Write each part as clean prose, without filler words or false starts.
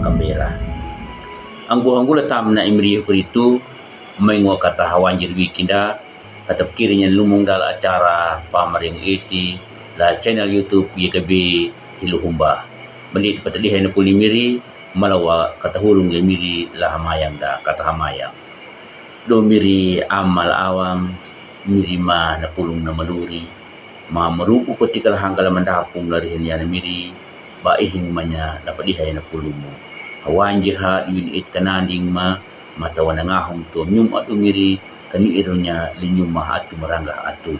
makambera. Ang buhang gula tam na imriyo ko rito, may nga katahawan jirwi kinda, katapkirin yan lumungdal acara pamaring iti, la channel YouTube yakabi hiluhumba. Malit patalihay na pulimiri, malawa katahulong limiri lahamayang da katahamayang. Domiri amal awang, mirima na pulong na maluri, marupo ko ti kalahang kalamandapong larihin yan na miri, baihing manya napadihay na pulong mo. Hawan jirha yun it kananding matawa na nga hong to nyum at umiri kaniiro niya linyum at tumarangga at to.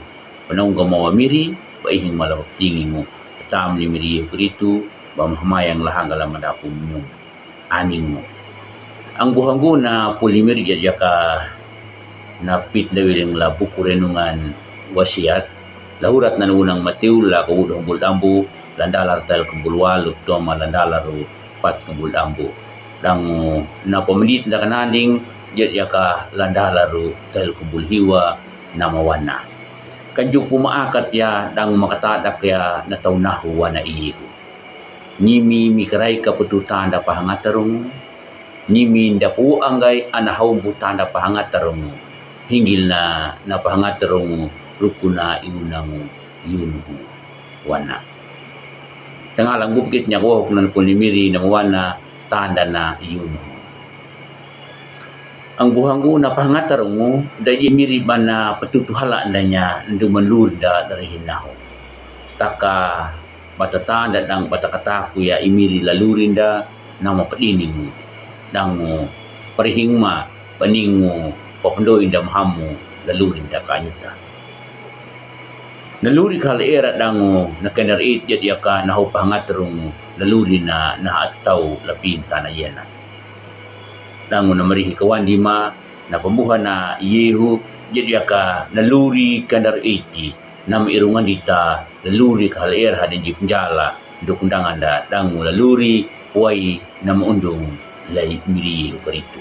Panahon gamawa miri, baihing malawak tingin mo. Atam ni miri kurito, bamahamayang lahang kalamandapong nyum. Aming mo. Ang buhanggo na pulimir yadya ka napit na wiling la bukurenungan wasiat, lahurat na nunang matiw la kawudong bultambo, landalar tal kumbulwalo, toma landalar pat kumbultambo. Dang napamilit na kananding, yadya ka landalar tal kumbulhiwa na mawana. Kanjuk pumaakat ya, dang makatadak ya na taunahu wana iyo. Nimi mikaray kapututan da pahangatarong, nimi dapu anggay anahaw butanda pahangatarong, hinggil na napahangatarong rukuna iunang yunhu wana. Tangalang bukit niya kuhok na punimiri na wana tanda na yunhu. Ang buhanggo na pahangatarong mo, dahil imiri ba na patutuhala na niya dumanlurda dari hinaho. Taka batatanda ng batakataku ya imiri lalurin da na mapadining mo. Dang parihing ma, paning mo, papandoy da mahamu, lalurin da kanyuta. Naluri ka halaera dang nakanarit yad ka nahupahangatarong lalurin na naataw lapin ka na yan. Dang na marihi kawan di ma, napamuha na iyehu, yad ka naluri kanariti, na mairungan dita laluri kahalaer hadin di penjala dukundangan da dang laluri way na maundong lay miri ukarito.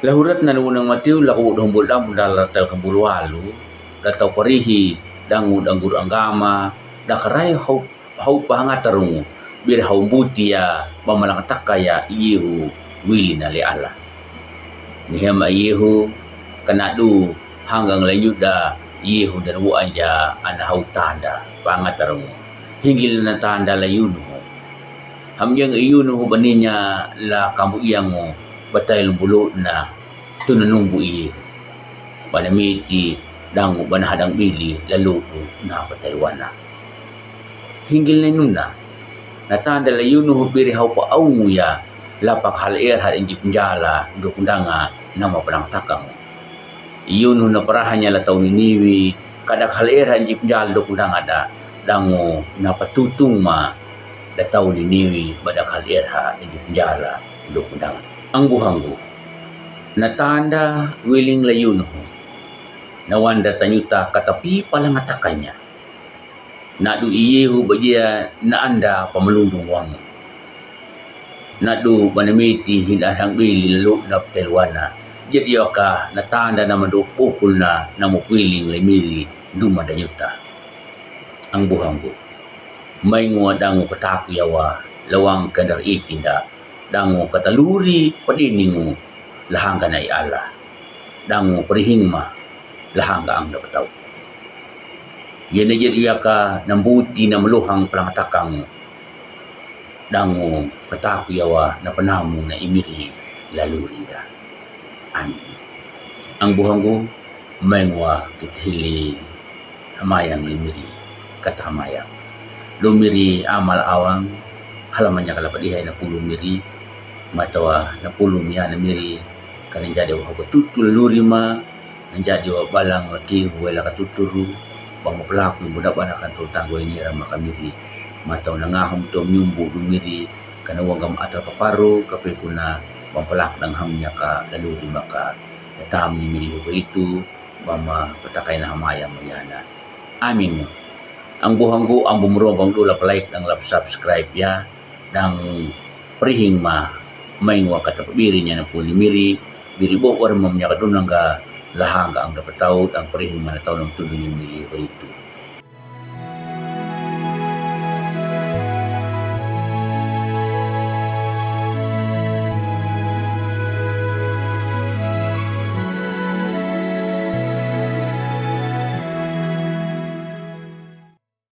Lahurat na nunang matiu laku udang buldang dalatal kambulwalu datau parihi dang udang guru anggama dakaray hau pahangatarung bir hau butia mamalakatakaya iyehu wili na li ala. Nihama iyehu kanadu hanggang layuda iyehu dan aja anahaw tanda pangatarong hinggil na tanda layuno hamyang iyuno baninya la kamuyang mo batay lumbulo na tunanong bui panamiti dango banahadang bili laluto na bataywana hinggil na nuna natanda layuno biri haw pa aumuya lapak halaer hadin di penjala dukundanga nama panang takang iyon na parahanya la taon niwi kadak halaer hanjip jal do kudang ada dango napatutung ma la taon niwi badak halaer ha hanjip jala do kudang ang buhanggo natanda wiling layun ho nawanda tanyuta katapi palangatakanya nadu iyehu bagia naanda pamalundong wang nadu manamiti hinahang bili lalu naptelwana. Jadi ka natanda na madupukul na namukwiling limili dumadanyuta. Ang buhanggo. May nga dango kataku yawa lawang kadar itinda. Dango kataluri padiningo lahang ka na iala. Dango parihingma lahang ka ang napataw. Yan na jadi ka nambuti na maluhang palangatakang dango kataku yawa na panamo na imiri laluri da. Ang buhanggo may nga kitihili hamayang limiri katahamayang lumiri amal awang halaman niya kalapadihay na pulong miri matawa na pulong niya na miri kanin jadi wa katutul lurima nanjadi wa balang laki wala katuturu bang maplak ng budak banakan tutanggoy niya makamiri matawa na nga hum to nyumbu lumiri kanawang gam atal paparu kapay kuna pampalak ng hamnya ka laluri maka natam ni miliyo ko ito mama patakay na hamaya mo yana amin mo ang buhanggo ang bumurong lula palike ng lap subscribe ya ng prihing may nga katapabiri niya na pulimiri biribo or mamnya kadunang ka lahang ang dapat taot ang prihing manataw ng tuloy ni miliyo ko ito